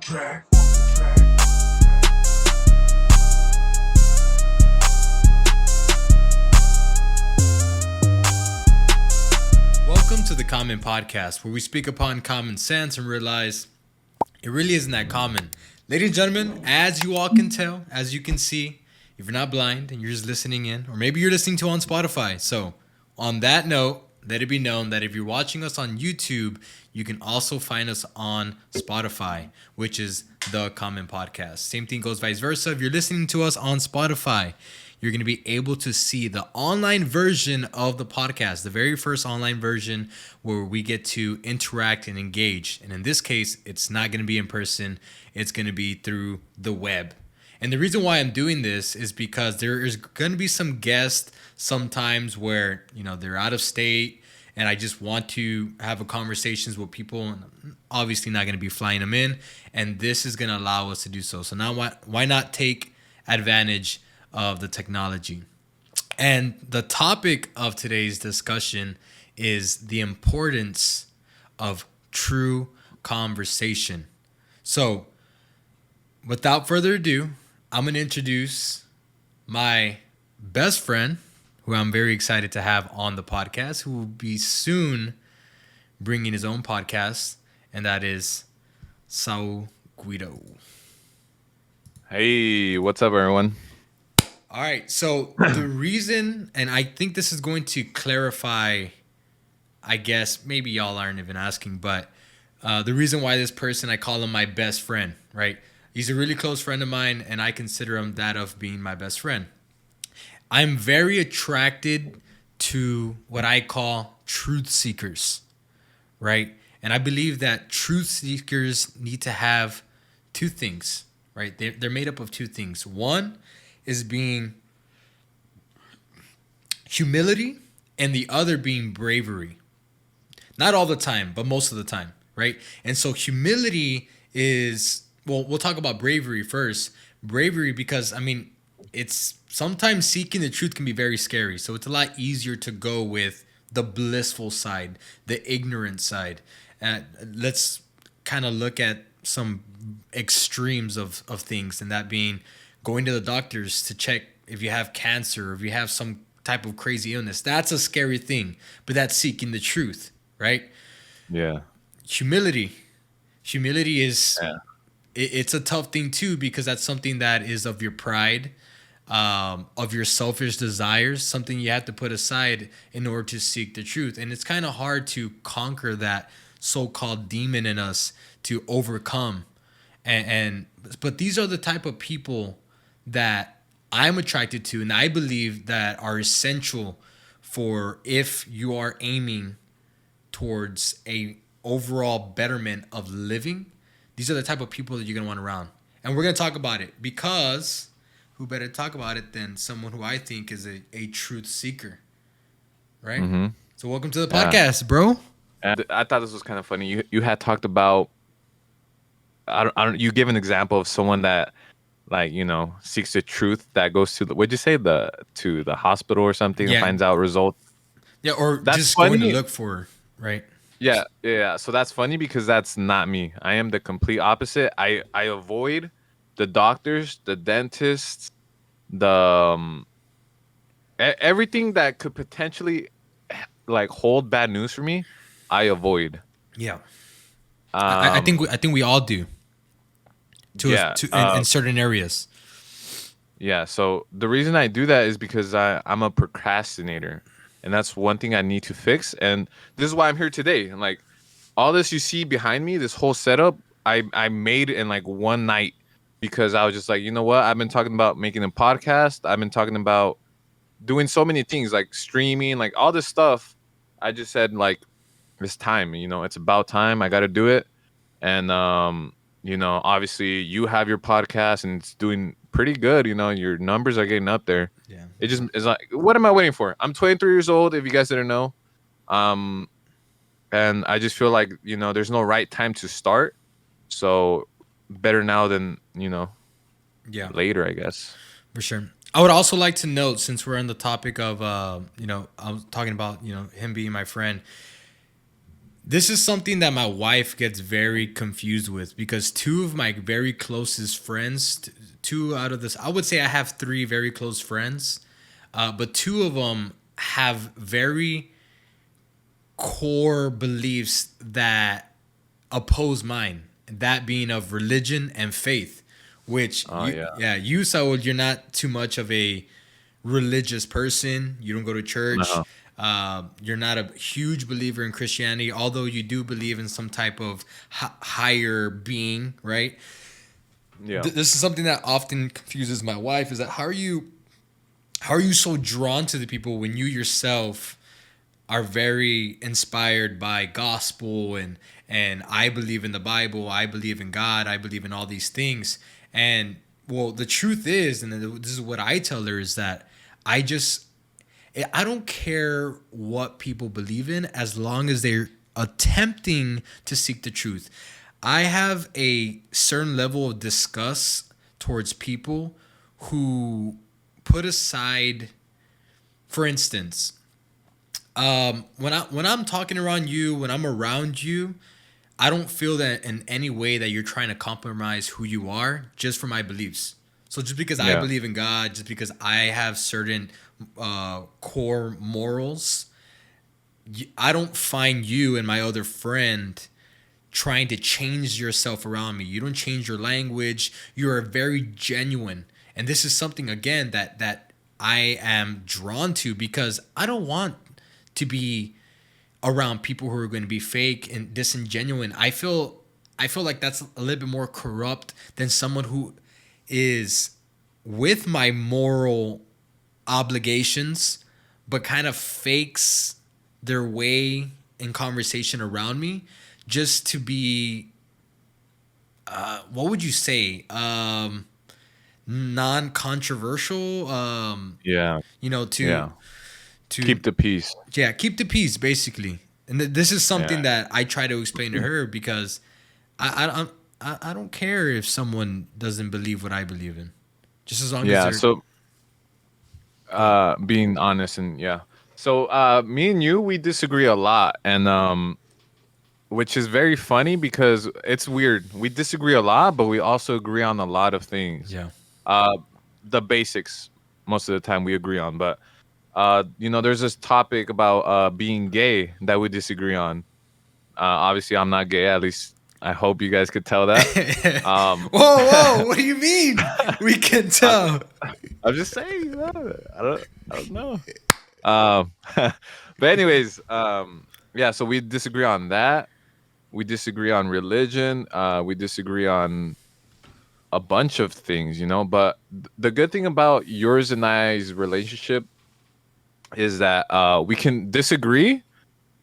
track. Welcome to the Common Podcast, where we speak upon common sense and realize it really isn't that common. Ladies and gentlemen, as you all can tell, as you can see, if you're not blind and you're just listening in, or maybe you're listening to on Spotify. So, on that note, let it be known that if you're watching us on YouTube, you can also find us on Spotify, which is the Common Podcast. Same thing goes vice versa. If you're listening to us on Spotify, you're going to be able to see the online version of the podcast, the very first online version where we get to interact and engage. And in this case, it's not going to be in person. It's going to be through the web. And the reason why I'm doing this is because there is going to be some guests sometimes where, they're out of state and I just want to have a conversations with people, and I'm obviously not going to be flying them in. And this is going to allow us to do so. So now why not take advantage of the technology? And the topic of today's discussion is the importance of true conversation. So without further ado, I'm going to introduce my best friend, who I'm very excited to have on the podcast, who will be soon bringing his own podcast, and that is Saul Guido. Hey, what's up, everyone? All right, so the reason, and I think this is going to clarify, I guess, maybe y'all aren't even asking, but the reason why this person, I call him my best friend, right? He's a really close friend of mine, and I consider him that of being my best friend. I'm very attracted to what I call truth seekers, right? And I believe that truth seekers need to have two things, right? They're made up of two things. One is being humility, and the other being bravery. Not all the time, but most of the time, right? And so humility is, well, we'll talk about bravery first. Bravery because, it's sometimes seeking the truth can be very scary. So it's a lot easier to go with the blissful side, the ignorant side. Let's kind of look at some extremes of things, and that being going to the doctors to check if you have cancer or if you have some type of crazy illness. That's a scary thing, but that's seeking the truth, right? Yeah. Humility is, it's a tough thing too, because that's something that is of your pride, of your selfish desires, something you have to put aside in order to seek the truth. And it's kind of hard to conquer that so-called demon in us, to overcome. But these are the type of people that I'm attracted to, and I believe that are essential for if you are aiming towards a overall betterment of living. These are the type of people that you're going to want around. And we're going to talk about it because who better talk about it than someone who I think is a truth seeker, right? Mm-hmm. So welcome to the podcast, bro. And I thought this was kind of funny. You had talked about, I don't. You give an example of someone that, seeks the truth, that goes to what'd you say, to the hospital or something, and finds out results. Yeah, or that's just funny. Going to look for, right? Yeah. So that's funny because that's not me. I am the complete opposite. I avoid the doctors, the dentists, everything that could potentially hold bad news for me. I avoid. Yeah. I think we all do. In certain areas. Yeah. So the reason I do that is because I'm a procrastinator, and that's one thing I need to fix. And this is why I'm here today. And all this you see behind me, this whole setup, I made in one night, because I was just like, you know what? I've been talking about making a podcast. I've been talking about doing so many things, like streaming, all this stuff. I just said, it's time, it's about time. I got to do it. And, obviously you have your podcast and it's doing pretty good. Your numbers are getting up there. Yeah. It just is like, what am I waiting for? I'm 23 years old, if you guys didn't know. And I just feel like, there's no right time to start. So better now than, later, I guess. For sure. I would also like to note, since we're on the topic of, I was talking about, him being my friend. This is something that my wife gets very confused with because two of my very closest friends, two out of this, I would say I have three very close friends, but two of them have very core beliefs that oppose mine. That being of religion and faith, which Oh yeah. you Saul, you're not too much of a religious person. You don't go to church. No. You're not a huge believer in Christianity, although you do believe in some type of higher being, right? Yeah. This is something that often confuses my wife. Is that how are you so drawn to the people when you yourself are very inspired by gospel and I believe in the Bible, I believe in God, I believe in all these things. And well, the truth is, and this is what I tell her, is that I just I don't care what people believe in as long as they're attempting to seek the truth. I have a certain level of disgust towards people who put aside, for instance, when I'm talking around you, when I'm around you, I don't feel that in any way that you're trying to compromise who you are just for my beliefs. So just because I Yeah. believe in God, just because I have certain core morals, I don't find you and my other friend trying to change yourself around me. You don't change your language. You are very genuine, and this is something again that I am drawn to because I don't want to be around people who are going to be fake and disingenuine. I feel like that's a little bit more corrupt than someone who is with my moral obligations but kind of fakes their way in conversation around me just to be what would you say, non-controversial, Yeah. you know, Yeah. to Keep the peace. yeah, keep the peace basically. And this is Yeah. something that I try to explain to her because I don't care if someone doesn't believe what I believe in, just as long as Yeah. they're So go ahead. being honest and yeah. So me and you we disagree a lot and which is very funny because it's weird. We disagree a lot, but we also agree on a lot of things. Yeah, Uh the basics most of the time we agree on, but there's this topic about being gay that we disagree on. Obviously I'm not gay, at least I hope you guys could tell that. Um whoa, what do you mean we can I'm, tell? I'm just saying, I don't know. Um, but anyways, yeah. So we disagree on that. We disagree on religion. We disagree on a bunch of things, But the good thing about yours and I's relationship is that we can disagree,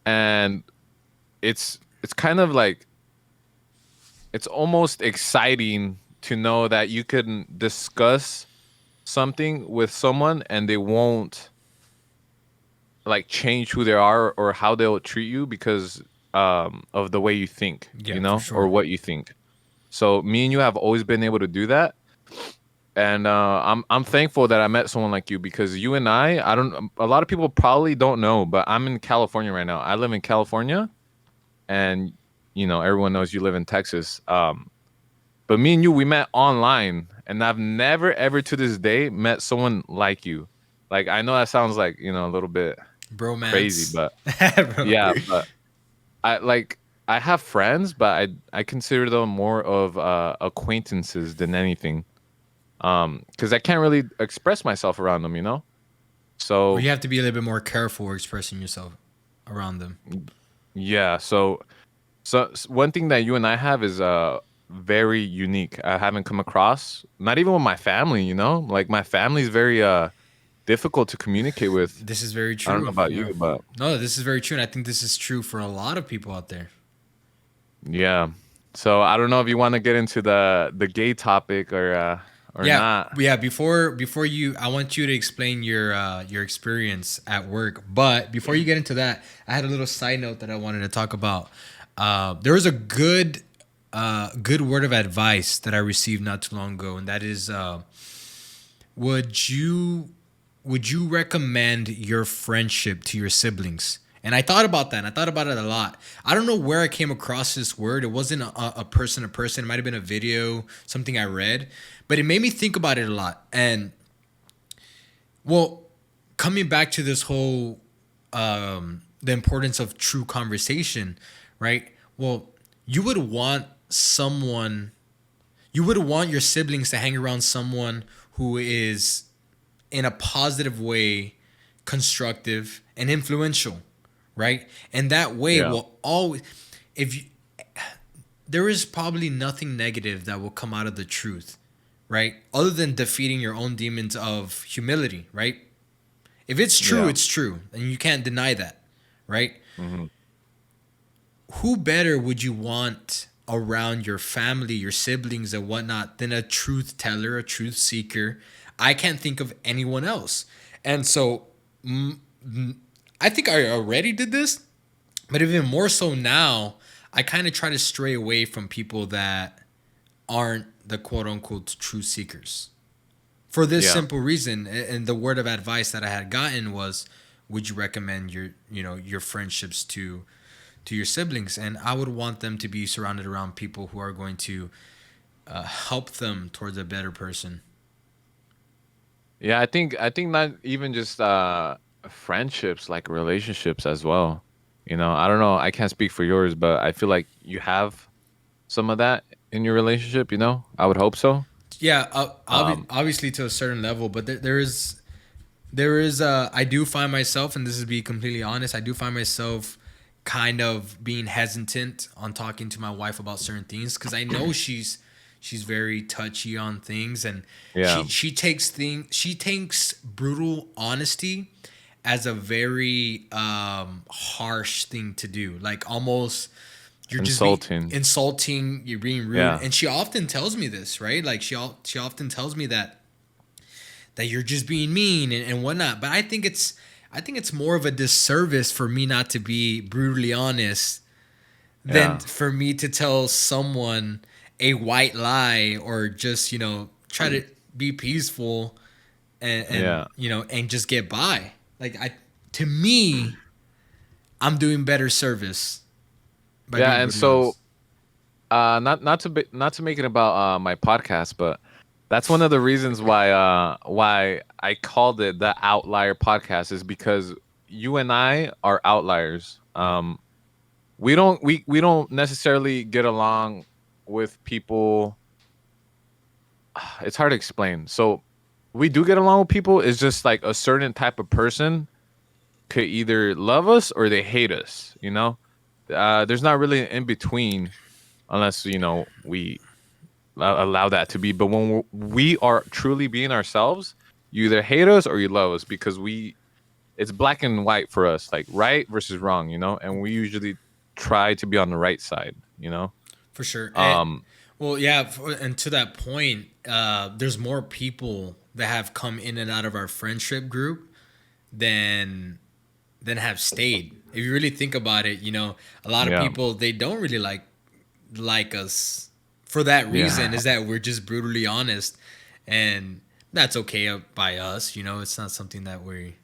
and it's kind of like it's almost exciting to know that you can discuss something with someone and they won't like change who they are or how they'll treat you because of the way you think, Yeah, for or sure. what you think. So me and you have always been able to do that, and I'm thankful that I met someone like you because you and I don't a lot of people probably don't know, but I'm in California right now. I live in California, and everyone knows you live in Texas. But me and you, we met online, and I've never ever to this day met someone like you. Like I know that sounds like a little bit crazy, Bromance. but Bro. yeah, but I like I have friends, but I consider them more of acquaintances than anything. Because I can't really express myself around them. Or So you have to be a little bit more careful expressing yourself around them. yeah, so one thing that you and I have is very unique. I haven't come across, not even with my family. Like my family is very difficult to communicate with. This is very I don't know true. about Yeah. you, but No, this is very true, and I think this is true for a lot of people out there. yeah. So I don't know if you want to get into the gay topic or Yeah, not. yeah. Before you, I want you to explain your experience at work. But before you get into that, I had a little side note that I wanted to talk about. There was a good word of advice that I received not too long ago, and that is, would you would you recommend your friendship to your siblings? And I thought about that. And I thought about it a lot. I don't know where I came across this word. It wasn't a person to person. It might have been a video, something I read, but it made me think about it a lot. And well, coming back to this whole the importance of true conversation, right? Well, you would want someone, you would want your siblings to hang around someone who is in a positive way, constructive and influential, right? And that way Yeah. will always, if you, there is probably nothing negative that will come out of the truth, right? Other than defeating your own demons of humility, right? If it's true, Yeah. it's true, and you can't deny that, right? Hmm. Who better would you want around your family, your siblings, and whatnot than a truth teller, a truth seeker? I can't think of anyone else. And so I think I already did this, but even more so now, I kind of try to stray away from people that aren't the quote unquote truth seekers. For this Yeah. simple reason, and the word of advice that I had gotten was, would you recommend your friendships to your siblings? And I would want them to be surrounded around people who are going to help them towards a better person. Yeah, I think not even just friendships, like relationships as well. I don't know. I can't speak for yours, but I feel like you have some of that in your relationship. I would hope so. Yeah, Um, obviously to a certain level, but there is I do find myself, and this is to be completely honest, I do find myself kind of being hesitant on talking to my wife about certain things because I know she's very touchy on things, and yeah, she takes brutal honesty as a very harsh thing to do, like almost you're just being insulting. insulting, you're being rude. Yeah, And she often tells me this, right? Like she often tells me that you're just being mean and whatnot. But I think it's more of a disservice for me not to be brutally honest than yeah, for me to tell someone a white lie, or just try to be peaceful and yeah, and just get by. Like, to me, I'm doing better service by yeah. being And brutally so, honest. not to make it about my podcast, but that's one of the reasons why I called it the Outlier Podcast is because you and I are outliers. Yep, We don't necessarily get along with people. It's hard to explain. So we do get along with people. It's just like a certain type of person could either love us or they hate us. There's not really an in between unless we allow that to be. But when we are truly being ourselves, you either hate us or you love us because it's black and white for us, like right versus wrong. And we usually try to be on the right side. for sure. Um, Well, yeah, and to that point, there's more people that have come in and out of our friendship group than have stayed. If you really think about it, a lot of yeah, people, they don't really like us for that reason, yeah. is that we're just brutally honest, and that's okay by us. It's not something that we.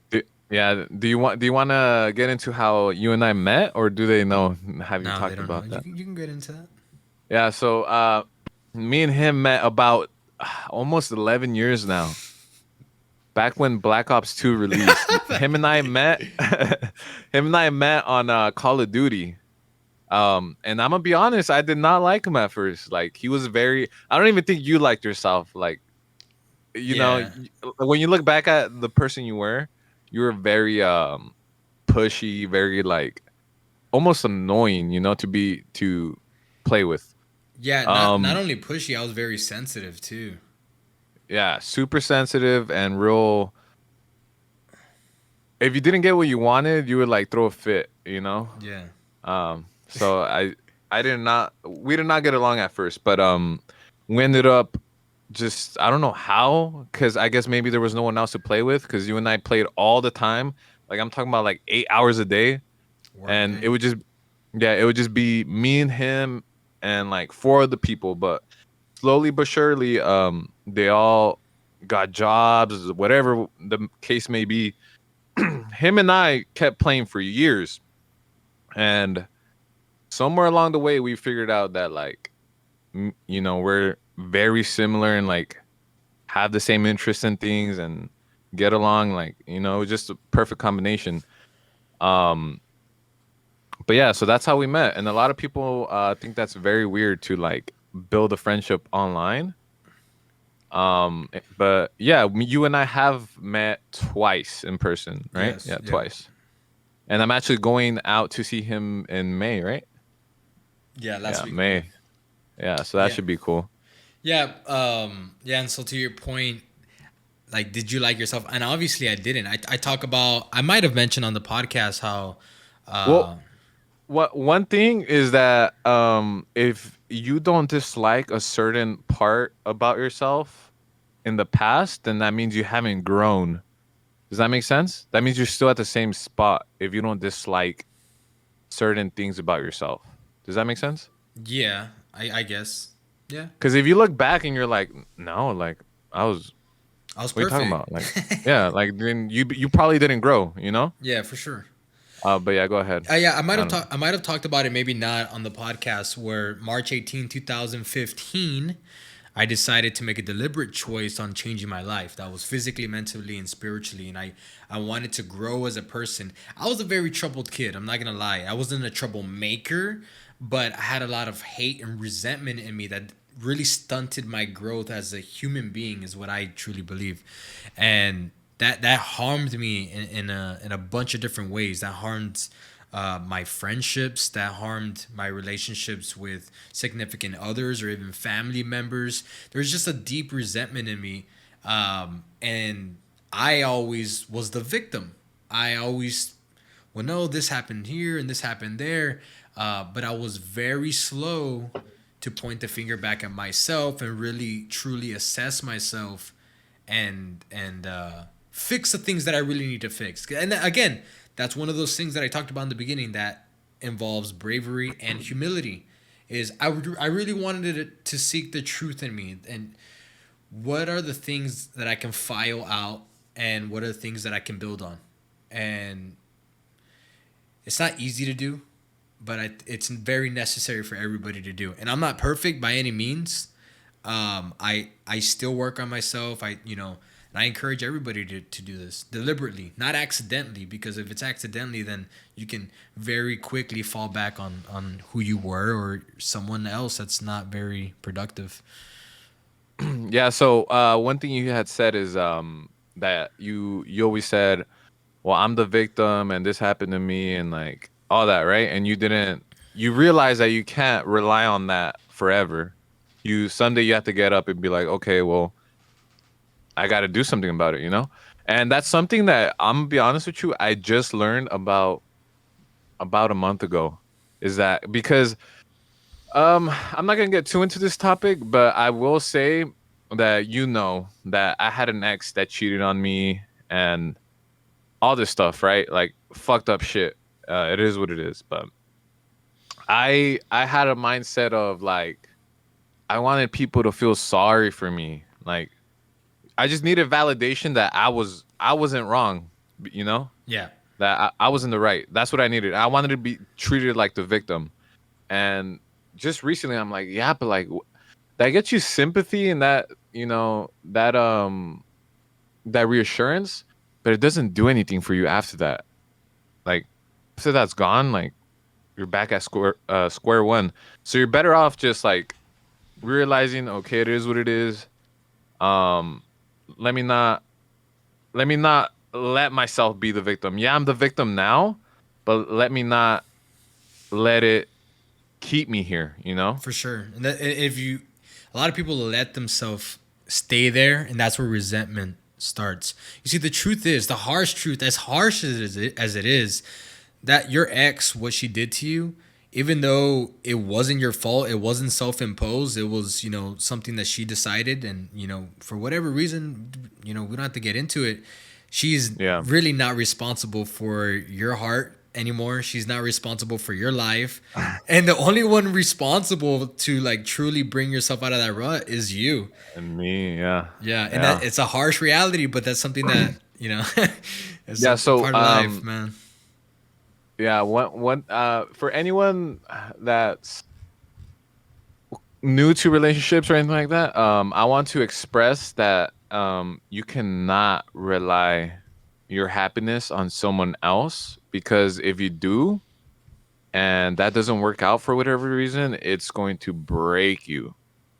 Yeah. Do you want to get into how you and I met, or do they know? Have you No, they talked don't know. about You that? can, you can get into Yeah. So, me and him met about almost 11 years now. Back when Black Ops 2 released, him and I met. Him and I met on Call of Duty. And I'm gonna be honest, I did not like him at first. Like he was very. I don't even think you liked yourself. Like yeah. when you look back at the person you were very pushy, very like almost annoying, to play with. Yeah, not Um only pushy, I was very sensitive too. yeah, super sensitive and real. If you didn't get what you wanted, you would like throw a fit. Yeah. So I did not we did not get along at first, but we ended up just I don't know how, because I guess maybe there was no one else to play with, because you and I played all the time. Like I'm talking about like 8 hours a day, Work and day. it would just be me and him and like four other people. But slowly but surely, they all got jobs, whatever the case may be. Him and I kept playing for years. And somewhere along the way, we figured out that like, we're very similar and like have the same interest in things and get along. Like, just a perfect combination. Um, but yeah, so that's how we met. And a lot of people think that's very weird to like build a friendship online. But yeah, you and I have met twice in person, right? Yes. Yeah, Yep. twice. And I'm actually going out to see him in May, right? Yeah. Last Yeah, week. Yeah. May. Yeah, so that Yeah. should be cool. Yeah. Yeah. And so to your point, like, did you like yourself? And obviously, I didn't. I talk about. I might have mentioned on the podcast how. Well, Uh, what one thing is that if you don't dislike a certain part about yourself in the past, then that means you haven't grown. Does that make sense? That means you're still at the same spot if you don't dislike certain things about yourself. Does that make sense? yeah. I guess. Yeah. Because if you look back and you're like, no, like I was, I was what are you talking perfect. about? Like, yeah, like then you probably didn't grow, you know? Yeah, for sure. But yeah, go ahead. Yeah, I don't know. I might have talked about it, maybe not on the podcast. Where March 18, 2015, I decided to make a deliberate choice on changing my life. That was physically, mentally, and spiritually, and I wanted to grow as a person. I was a very troubled kid. I'm not gonna lie. I wasn't a troublemaker, but I had a lot of hate and resentment in me that really stunted my growth as a human being. Is what I truly believe, and that harmed me in a bunch of different ways. That harmed my friendships. That harmed my relationships with significant others or even family members. There's just a deep resentment in me, and I always was the victim. I always, well, no, this happened here and this happened there, but I was very slow to point the finger back at myself and really truly assess myself and fix the things that I really need to fix. And again, that's one of those things that I talked about in the beginning that involves bravery and humility. Is I really wanted to seek the truth in me and what are the things that I can file out and what are the things that I can build on. And it's not easy to do, but it's very necessary for everybody to do. And I'm not perfect by any means. I still work on myself. And I encourage everybody to do this deliberately, not accidentally, because if it's accidentally, then you can very quickly fall back on who you were or someone else that's not very productive. Yeah, so one thing you had said is that you always said, "Well, I'm the victim and this happened to me," and like all that, right? And you realize that you can't rely on that forever. You someday you have to get up and be like, "Okay, well, I got to do something about it," you know? And that's something that I'm gonna be honest with you, I just learned about a month ago. Is that because I'm not gonna get too into this topic, but I will say that that I had an ex that cheated on me and all this stuff, right? Like fucked up shit. It is what it is. But I had a mindset of like I wanted people to feel sorry for me. Like I just needed validation that I wasn't wrong, you know? Yeah, That I was in the right. That's what I needed. I wanted to be treated like the victim. And just recently I'm like, yeah, but like that gets you sympathy and that reassurance, but it doesn't do anything for you after that. Like after that's gone, like you're back at square one. So you're better off just like realizing, okay, it is what it is. Um, let me not let myself be the victim. Yeah, I'm the victim now, but let me not let it keep me here, you know? for sure. And if you, a lot of people let themselves stay there, and that's where resentment starts. You see, the truth is, the harsh truth, as harsh as it is, that your ex, what she did to you, even though it wasn't your fault, it wasn't self-imposed, it was, something that she decided, and for whatever reason, we don't have to get into it. She's Yeah. really not responsible for your heart anymore. She's not responsible for your life, and the only one responsible to like truly bring yourself out of that rut is you. And me, yeah. Yeah, and that Yeah. it's a harsh reality, but that's something that it's a Yeah, so part of life, man. Yeah, one for anyone that's new to relationships or anything like that, I want to express that you cannot rely your happiness on someone else, because if you do and that doesn't work out for whatever reason, it's going to break you.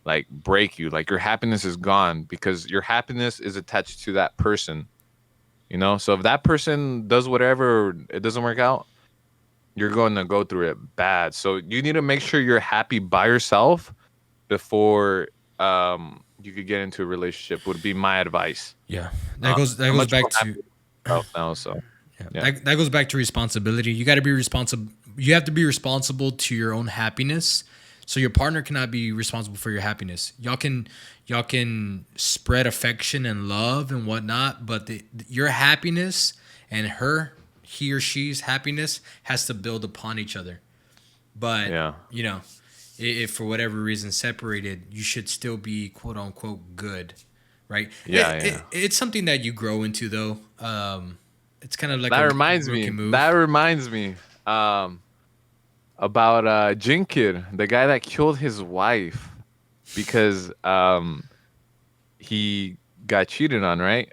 Like break you. Like your happiness is gone because your happiness is attached to that person. You know? So if that person does whatever, or it doesn't work out, you're going to go through it bad. So you need to make sure you're happy by yourself before you could get into a relationship, would be my advice. Yeah, that I'm goes much back more to happy with myself now, so yeah, yeah. that goes back to responsibility. You got to be responsible. You have to be responsible to your own happiness. So your partner cannot be responsible for your happiness. Y'all can spread affection and love and whatnot, but your happiness and he or she's happiness has to build upon each other. But Yeah. you know, if for whatever reason separated, you should still be quote unquote good, right? Yeah, yeah. It's something that you grow into though. It's kind of like That a reminds rookie me. That move. reminds me about Jin Kid, the guy that killed his wife because he got cheated on, right?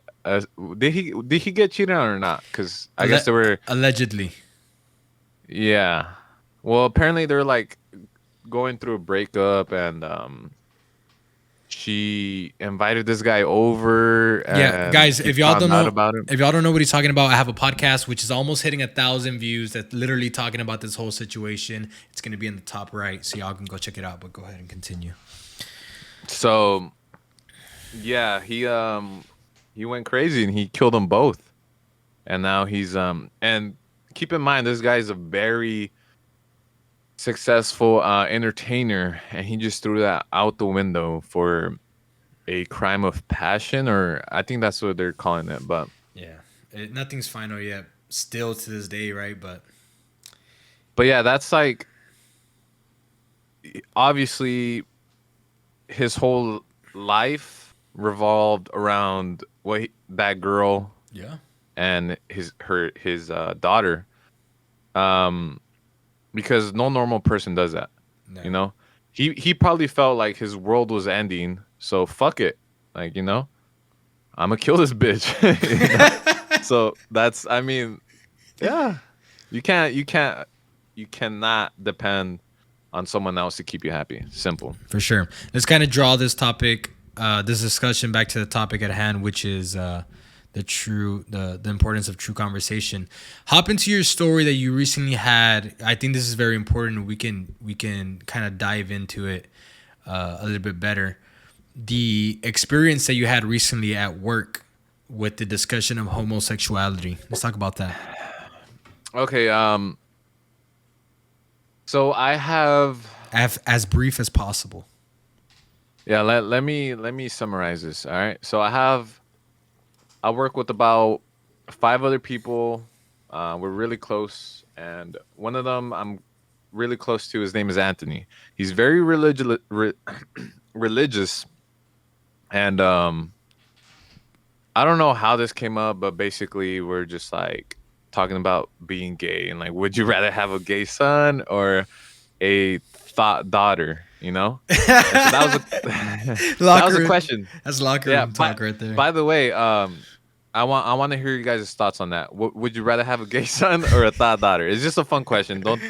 Did he get cheated on or not? Cuz I guess Alle- there were, allegedly. yeah. Well, apparently they're like going through a breakup, and she invited this guy over Yeah, and guys, he found out about it. if y'all don't know what he's talking about, I have a podcast which is almost hitting 1,000 views. That's literally talking about this whole situation. It's gonna be in the top right, so y'all can go check it out. But go ahead and continue. So yeah, he went crazy and he killed them both. And now he's and keep in mind this guy's a very successful entertainer, and he just threw that out the window for a crime of passion, or I think that's what they're calling it. Yeah, nothing's final yet. Still to this day, right? But yeah, that's like obviously his whole life revolved around that girl Yeah, and his daughter, um because no normal person does that, no. you know. He probably felt like his world was ending, so fuck it, like, you know, I'm gonna kill this bitch. You know? So that's, I mean, yeah, you cannot depend on someone else to keep you happy. Simple. For sure. Let's kind of draw this topic, this discussion back to the topic at hand, which is the importance of true conversation. Hop into your story that you recently had. I think this is very important. We can kind of dive into it a little bit better. The experience that you had recently at work with the discussion of homosexuality. Let's talk about that. Okay, so I have, As brief as possible. yeah, let me summarize this. All right. So I work with about five other people. We're really close, and one of them I'm really close to. His name is Anthony. He's very religious, and I don't know how this came up, but basically we're just like talking about being gay and like, would you rather have a gay son or a thought daughter? You know, and so that was a that was a Locker. question. That's locker Yeah. room But talk right there. by the way, I want to hear you guys' thoughts on that. Would you rather have a gay son or a thought daughter? It's just a fun question. Don't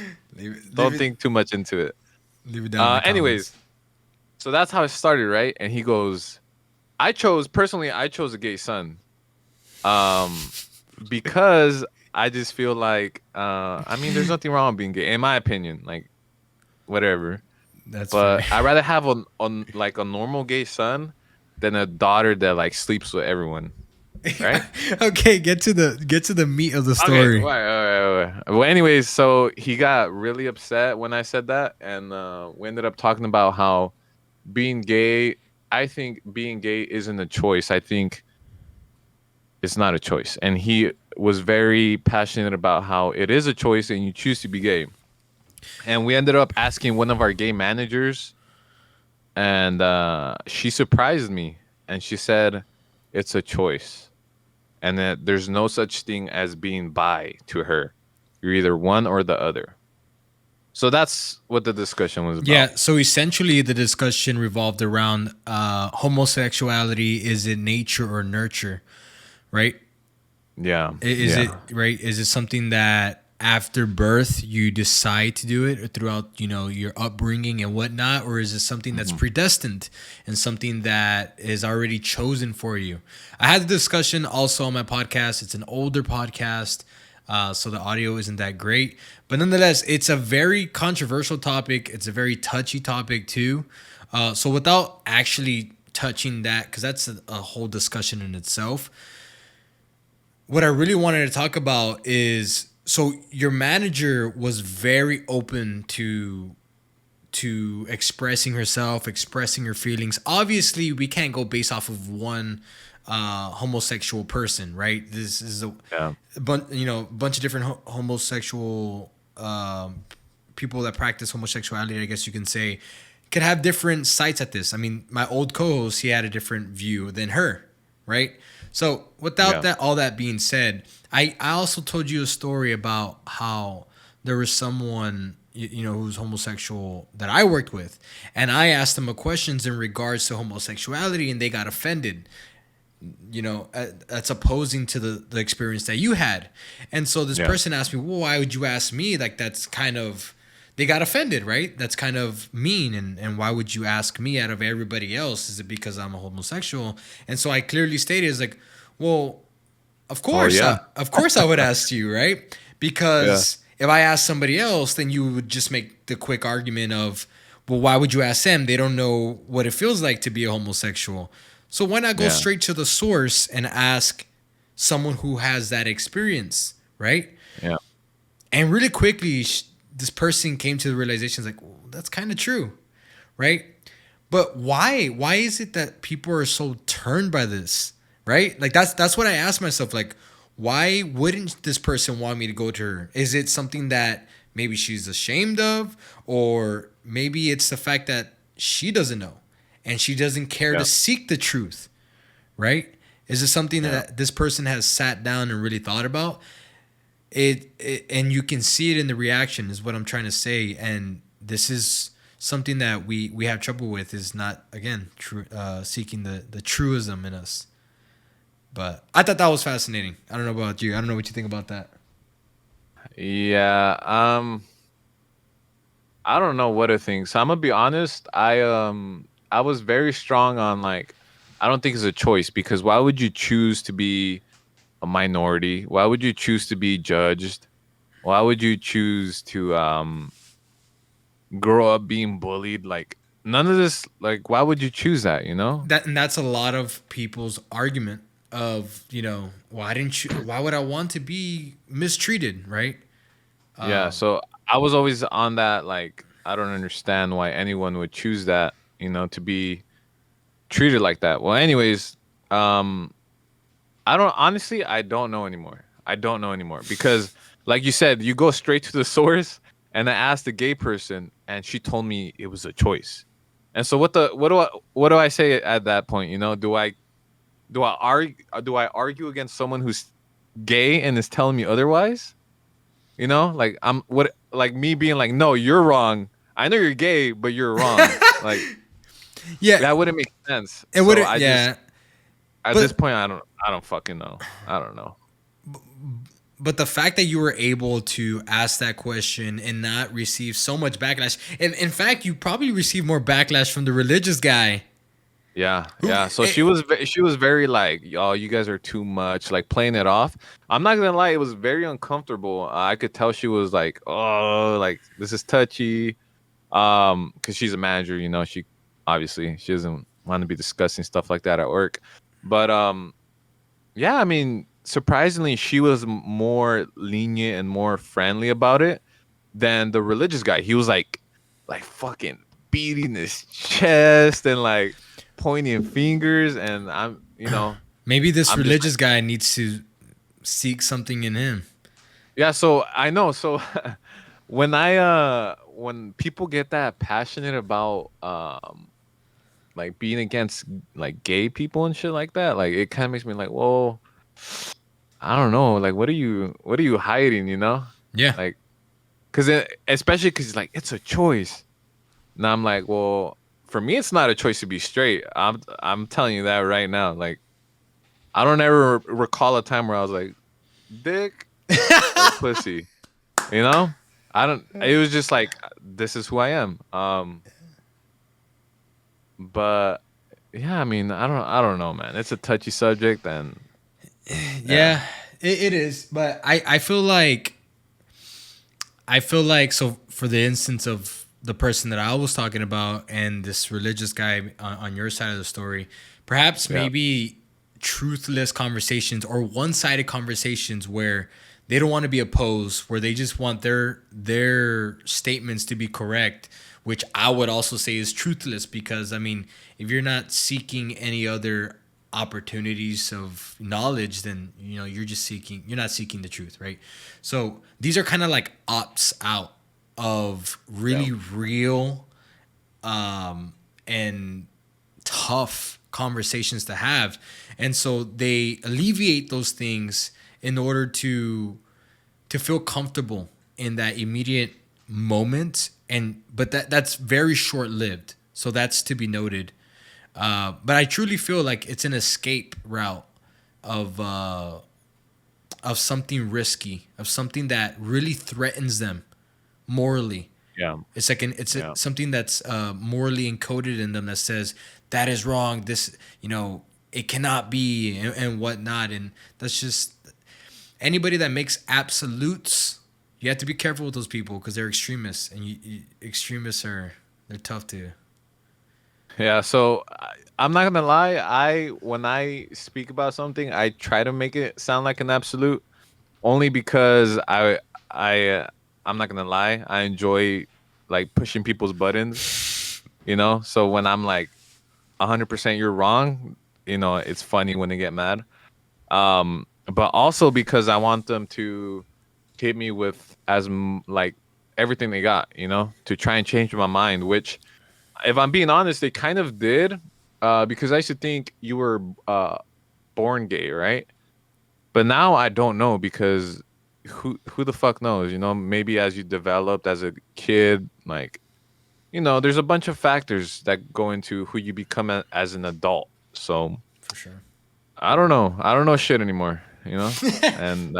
think too much into it. Leave it down in the Anyways, comments. so that's how it started, right? And he goes, I chose a gay son, um, because I just feel like, I mean, there's nothing wrong with being gay, in my opinion. Like, whatever. That's fair. But I'd rather have on like a normal gay son than a daughter that like sleeps with everyone, right? Okay, get to the meat of the Okay, story. right. Well, anyways, so he got really upset when I said that, and we ended up talking about how being gay. I think being gay isn't a choice. I think it's not a choice, and he was very passionate about how it is a choice, and you choose to be gay. And we ended up asking one of our gay managers, and she surprised me, and she said it's a choice, and that there's no such thing as being bi to her. You're either one or the other. So that's what the discussion was about. Yeah, so essentially the discussion revolved around homosexuality. Is it nature or nurture, right? Yeah, Is it yeah, right? Is it something that after birth you decide to do it, or throughout your upbringing and whatnot, or is it something that's hmm predestined and something that is already chosen for you? I had the discussion also on my podcast. It's an older podcast, so the audio isn't that great, but nonetheless, it's a very controversial topic. It's a very touchy topic too. So without actually touching that, because that's a whole discussion in itself, what I really wanted to talk about is, so your manager was very open to expressing herself, expressing her feelings. Obviously, we can't go based off of one homosexual person, right? This is yeah, bunch of different homosexual people that practice homosexuality, I guess you can say, could have different sights at this. I mean, my old co-host, he had a different view than her, right? So without yeah, that, all that being said, I also told you a story about how there was someone who's homosexual that I worked with, and I asked them a questions in regards to homosexuality, and they got offended. That's opposing to the experience that you had. And so this yeah, person asked me, well, why would you ask me? Like, that's kind of, they got offended, right? That's kind of mean. And why would you ask me out of everybody else? Is it because I'm a homosexual? And so I clearly stated, is like, well, well, yeah, of course I would ask you, right? yeah, Because if I ask somebody else, then you would just make the quick argument of, well, why would you ask them? They don't know what it feels like to be a homosexual. So why not go yeah, straight to the source and ask someone who has that experience, right? yeah, And really quickly, this person came to the realization, like, well, that's kind of true, right? But why? Why is it that people are so turned by this, right? Like that's what I asked myself. Like, why wouldn't this person want me to go to her? Is it something that maybe she's ashamed of, or maybe it's the fact that she doesn't know and she doesn't care to yeah, seek the truth, right? Is it something yeah. that this person has sat down and really thought about? And you can see it in the reaction, is what I'm trying to say. And this is something that we have trouble with, is not, again, seeking the truism in us. But I thought that was fascinating. I don't know about you. I don't know what you think about that. Yeah, I don't know what to think. So I'm gonna be honest. I was very strong on like I don't think it's a choice because why would you choose to be a minority? Why would you choose to be judged? Why would you choose to grow up being bullied? Like none of this. Like why would you choose that? You know? And that's a lot of people's argument of, why would I want to be mistreated, right? Yeah. So I was always on that. Like I don't understand why anyone would choose that. You know, to be treated like that. Well, anyways, um, I don't know anymore. I don't know anymore because like you said, you go straight to the source and I asked the gay person and she told me it was a choice. And so what do I say at that point, you know? Do I argue against someone who's gay and is telling me otherwise? You know? Like I'm what like me being like, "No, you're wrong. I know you're gay, but you're wrong." Like Yeah, that wouldn't make sense. it So would. I just Yeah, at this but point I don't fucking know. I don't know. but the fact that you were able to ask that question and not receive so much backlash, and in fact, you probably received more backlash from the religious guy. Yeah, Who? yeah. So she was very like, "Y'all, you guys are too much," like playing it off. I'm not gonna lie, it was very uncomfortable. I could tell she was like, "Oh, like this is touchy." Because she's a manager, you know, she obviously she doesn't want to be discussing stuff like that at work. But yeah, I mean, surprisingly, she was more lenient and more friendly about it than the religious guy. He was like fucking beating his chest and like pointing fingers, and you know, Maybe this I'm just like, religious guy needs to seek something in him. yeah. So I know. So when people get that passionate about like being against like gay people and shit like that, like it kind of makes me like, whoa, I don't know, like what are you hiding, you know? Yeah. Like, especially because like it's a choice. Now I'm like, well, for me, it's not a choice to be straight. I'm telling you that right now. Like, I don't ever recall a time where I was like, dick or pussy. You know, I don't. It was just like this is who I am. But yeah, I mean, I don't know, man. It's a touchy subject, and yeah, Yeah, it is. But I feel like so for the instance of the person that I was talking about and this religious guy on your side of the story, perhaps yeah, maybe truthless conversations or one-sided conversations where they don't want to be opposed, where they just want their statements to be correct, which I would also say is truthless because I mean, if you're not seeking any other opportunities of knowledge, then you know you're not seeking the truth, right? So these are kind of like ops out of yeah, really real and tough conversations to have, and so they alleviate those things in order to feel comfortable in that immediate moment, and but that's very short lived, so that's to be noted. But I truly feel like it's an escape route of uh, of something risky, of something that really threatens them morally. yeah, It's like yeah, something that's morally encoded in them that says that is wrong. This, you know, it cannot be and whatnot. And that's just anybody that makes absolutes. You have to be careful with those people because they're extremists, and extremists are they're tough to. yeah. So I'm not gonna lie. I when I speak about something, I try to make it sound like an absolute, only because I I'm not gonna lie. I enjoy like pushing people's buttons. So when I'm like 100% you're wrong, it's funny when they get mad. But also because I want them to hit me with like everything they got, to try and change my mind, which if I'm being honest, they kind of did. Because I used to think you were born gay, right? But now I don't know because who the fuck knows? Maybe as you developed as a kid, like, there's a bunch of factors that go into who you become as an adult. So For sure. I don't know. I don't know shit anymore, and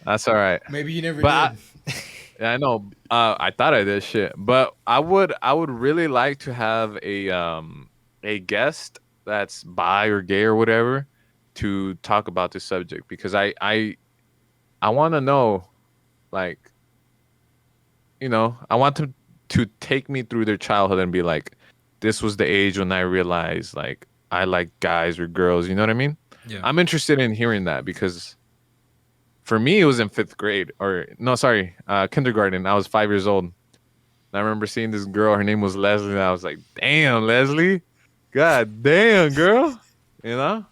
that's all right. Maybe you never But did. yeah, I know. I thought I did shit, but I would really like to have a guest that's bi or gay or whatever to talk about this subject because I want to know, like, I want them to take me through their childhood and be like, this was the age when I realized like I like guys or girls. You know what I mean? Yeah. I'm interested in hearing that because for me it was in fifth grade, or no, sorry, kindergarten. I was 5 years old. And I remember seeing this girl. Her name was Leslie, and I was like, damn, Leslie, god damn, girl. You know,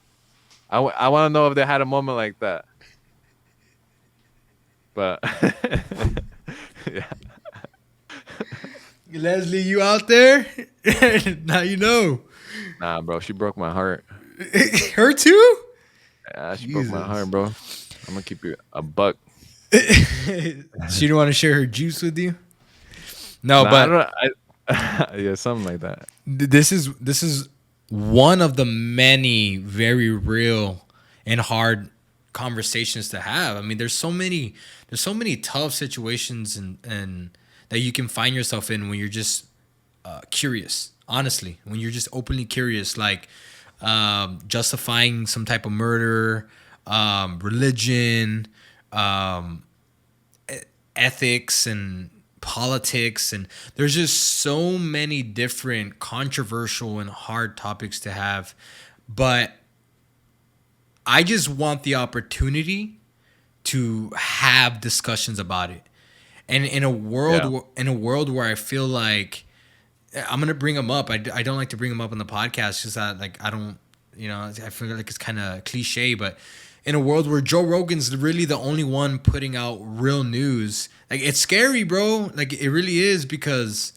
I want to know if they had a moment like that. But yeah, Leslie, you out there? Now you know. nah, bro, she broke my heart. Her too? Yeah, she broke my heart, Jesus. bro. I'm gonna keep you a buck. She didn't want to share her juice with you? No, Nah, I but don't. Yeah, something like that. this is one of the many very real and hard conversations to have. I mean, there's so many tough situations and that you can find yourself in when you're just curious. Honestly, when you're just openly curious, like justifying some type of murder, religion, um, ethics, and politics, and there's just so many different controversial and hard topics to have. But I just want the opportunity to have discussions about it. And Yeah, in a world where I feel like I'm gonna bring them up. I don't like to bring them up on the podcast because like I don't, I feel like it's kind of cliche. But in a world where Joe Rogan's really the only one putting out real news, like it's scary, bro. Like it really is because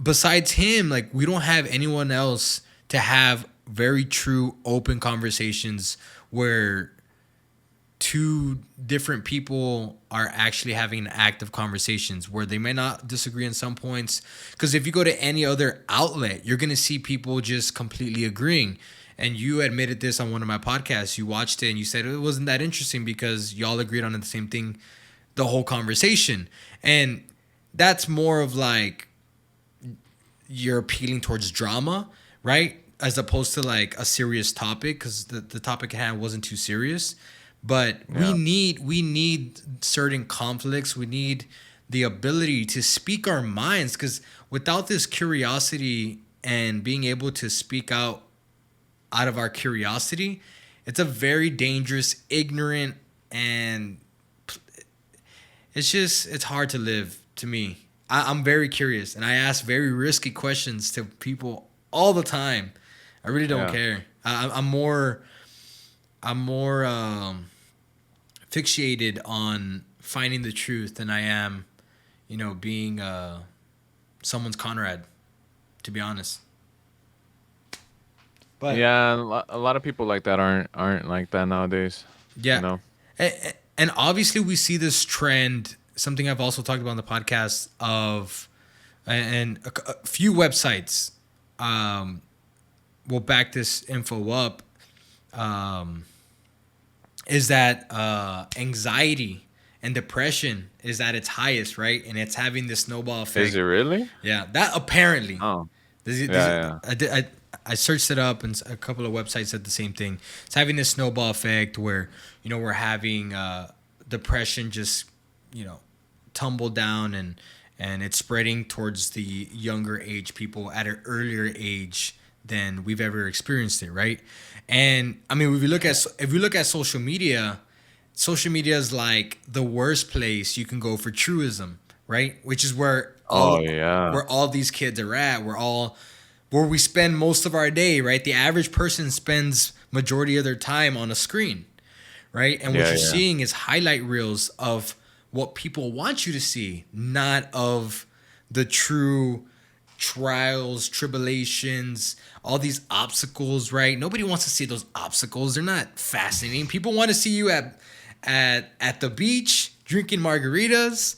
besides him, like we don't have anyone else to have very true, open conversations where two different people are actually having active conversations where they may not disagree on some points. Because if you go to any other outlet, you're going to see people just completely agreeing. And you admitted this on one of my podcasts. You watched it and you said it wasn't that interesting because y'all agreed on the same thing the whole conversation. And that's more of like you're appealing towards drama, right? As opposed to like a serious topic, because the topic at hand wasn't too serious. But Yeah. we need certain conflicts. We need the ability to speak our minds, because without this curiosity and being able to speak out of our curiosity, it's a very dangerous, ignorant, and it's hard to live to me. I'm very curious and I ask very risky questions to people all the time. I really don't Yeah. care. I'm more fixated on finding the truth than I am, being someone's Conrad. To be honest, but Yeah, a lot of people like that aren't like that nowadays. You yeah, know. and obviously we see this trend. Something I've also talked about on the podcast of, and a few websites um, will back this info up. Um, is that anxiety and depression is at its highest, right? And it's having this snowball Is effect. it really? Yeah, that apparently. Oh. This, Yeah. I searched it up and a couple of websites said the same thing. It's having this snowball effect where we're having depression just you know tumble down, and it's spreading towards the younger age people at an earlier age than we've ever experienced it, right? And I mean, if we look at social media is like the worst place you can go for truism, right? Which is Oh yeah. where all these kids are at. Where we spend most of our day, right? The average person spends majority of their time on a screen, right? And what Yeah. you're Yeah. seeing is highlight reels of what people want you to see, not of the true trials, tribulations, all these obstacles, right? Nobody wants to see those obstacles. They're not fascinating. People want to see you at the beach drinking margaritas,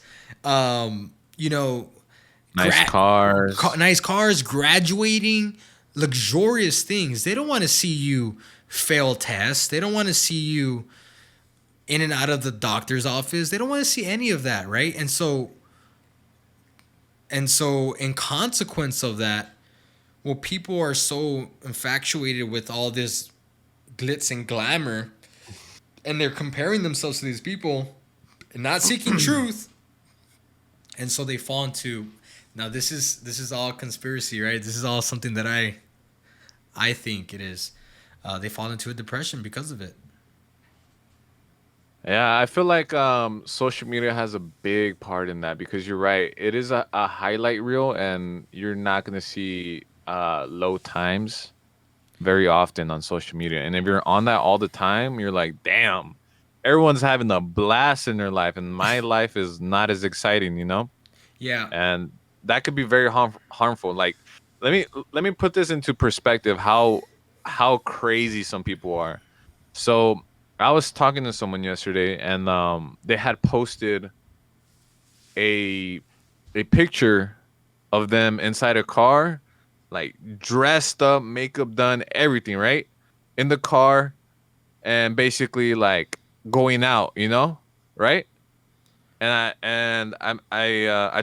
you know, Nice cars. nice cars, graduating, luxurious things. They don't want to see you fail tests. They don't want to see you in and out of the doctor's office. They don't want to see any of that, right? And so in consequence of that, well, people are so infatuated with all this glitz and glamour, and they're comparing themselves to these people and not seeking truth. And so they fall into, now this is all conspiracy, right? This is all something that I think it is. They fall into a depression because of it. Yeah, I feel like social media has a big part in that because you're right. It is a highlight reel and you're not gonna see low times very often on social media. And if you're on that all the time, you're like, damn, everyone's having a blast in their life and my life is not as exciting, you know? Yeah. And that could be very harmful. Like let me let me put this into perspective how crazy some people are. So I was talking to someone yesterday and they had posted a a picture of them inside a car, like dressed up, makeup done, everything, right? In the car and basically like going out, you know? Right? I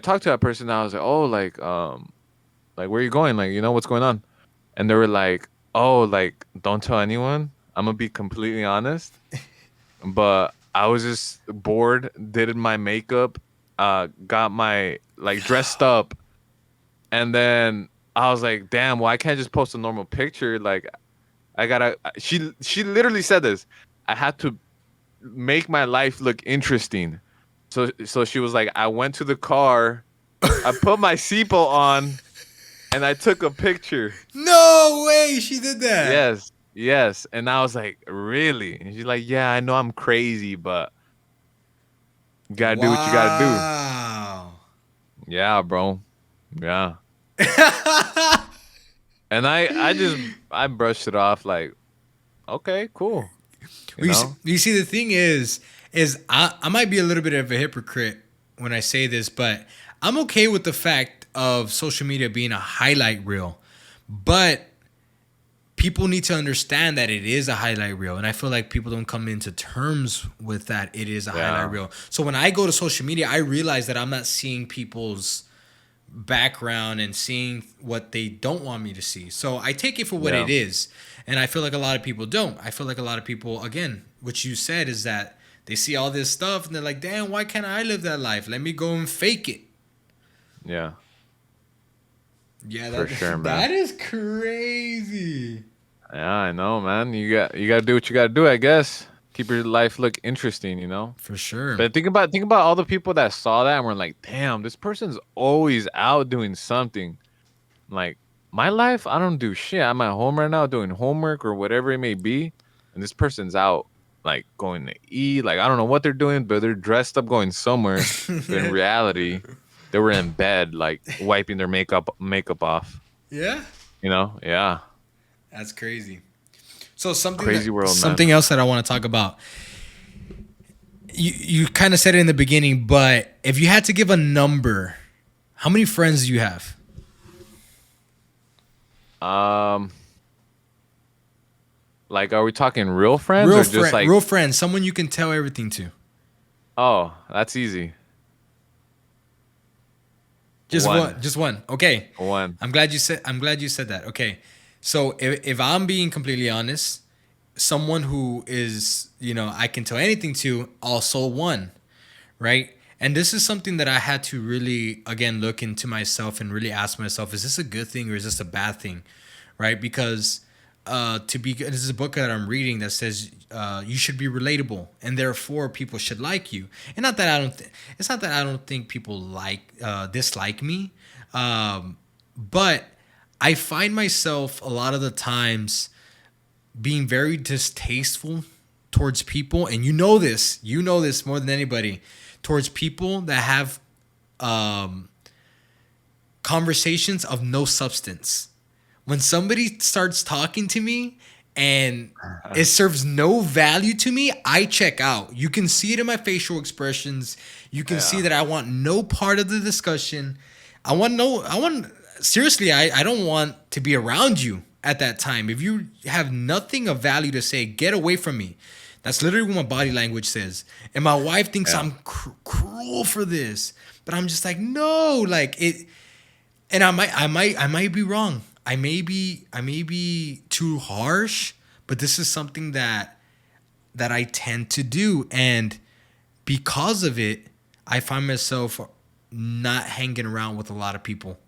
talked to that person and I was like, "Oh, like where are you going? Like, you know what's going on?" And they were like, "Oh, like don't tell anyone. I'm gonna be completely honest, but I was just bored, did my makeup, got my like dressed up, and then I was like, damn, well I can't just post a normal picture. Like I gotta." She literally said this. I had to make my life look interesting. So she was like, I went to the car, I put my seatbelt on, and I took a picture. No way she did that. Yes, yes. And I was like, really? And she's like, yeah, I know I'm crazy, but you gotta do what you gotta do. Wow. Yeah, bro. Yeah. And I brushed it off like, okay, cool. You know? You see, the thing is I might be a little bit of a hypocrite when I say this, but I'm okay with the fact of social media being a highlight reel. But people need to understand that it is a highlight reel, and I feel like people don't come into terms with that it is a highlight Yeah. reel. So when I go to social media, I realize that I'm not seeing people's background and seeing what they don't want me to see. So I take it for what Yeah. it is. And I feel like a lot of people don't. I feel like a lot of people, again, what you said is that they see all this stuff and they're like, damn, why can't I live that life? Let me go and fake it. Yeah. Yeah, For sure, man. that is crazy. Yeah, I know, man. You gotta do what you gotta do, I guess. Keep your life look interesting, you know? For sure. But think about all the people that saw that and were like, damn, this person's always out doing something. Like, my life, I don't do shit. I'm at home right now doing homework or whatever it may be. And this person's out, like, going to eat. Like, I don't know what they're doing, but they're dressed up going somewhere. But in reality, they were in bed, like, wiping their makeup off. Yeah, You know? Yeah. that's crazy. So Crazy world, man. something else that I want to talk about. You kind of said it in the beginning, but if you had to give a number, how many friends do you have? Um, like, are we talking real friends or just like, Real friends, someone you can tell everything to. oh, that's easy. Just One. one, just one. Okay. One. I'm glad you said that. Okay. So if I'm being completely honest, someone who is, I can tell anything to, also one, right? And this is something that I had to really, again, look into myself and really ask myself, is this a good thing or is this a bad thing? Right? Because this is a book that I'm reading that says you should be relatable and therefore people should like you. And not that it's not that I don't think people dislike me, but I find myself a lot of the times being very distasteful towards people, and you know this more than anybody, towards people that have conversations of no substance. When somebody starts talking to me and it serves no value to me, I check out. You can see it in my facial expressions. You can see Yeah. that I want no part of the discussion. Seriously, I don't want to be around you at that time. If you have nothing of value to say, get away from me. That's literally what my body language says. And my wife thinks Yeah. I'm cruel for this, but I'm just like, no, like it. And I might be wrong. I may be too harsh, but this is something that I tend to do, and because of it, I find myself not hanging around with a lot of people.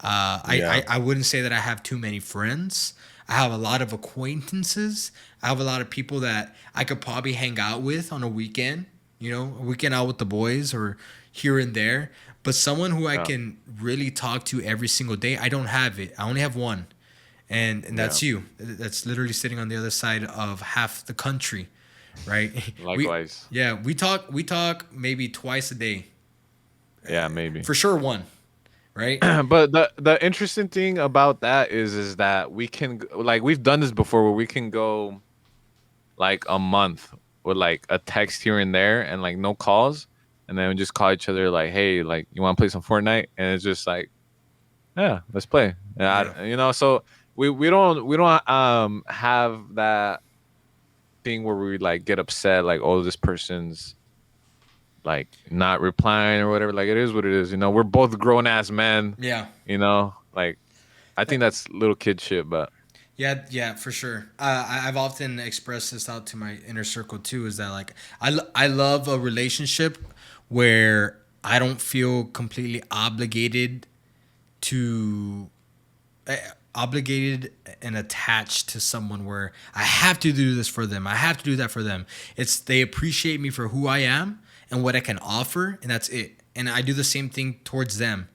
Yeah. I wouldn't say that I have too many friends. I have a lot of acquaintances. I have a lot of people that I could probably hang out with on a weekend, a weekend out with the boys or here and there. But someone who I Yeah. can really talk to every single day, I don't have it. I only have one. And Yeah. that's you. That's literally sitting on the other side of half the country, right? We Likewise. yeah, we talk maybe twice a day. Yeah, maybe. For sure one, right? But the interesting thing about that is that we can like we've done this before where we can go like a month with like a text here and there and like no calls, and then we just call each other like, hey, like you want to play some Fortnite, and it's just like, yeah, let's play. Yeah. So we don't have that thing where we like get upset like, oh, this person's like not replying or whatever. Like, it is what it is. We're both grown ass men. Yeah. Like, I think that's little kid shit, but Yeah, yeah, for sure. I've often expressed this out to my inner circle too. Is that like I love a relationship where I don't feel completely to eh, obligated and attached to someone where I have to do this for them. I have to do that for them. It's they appreciate me for who I am and what I can offer, and that's it. And I do the same thing towards them.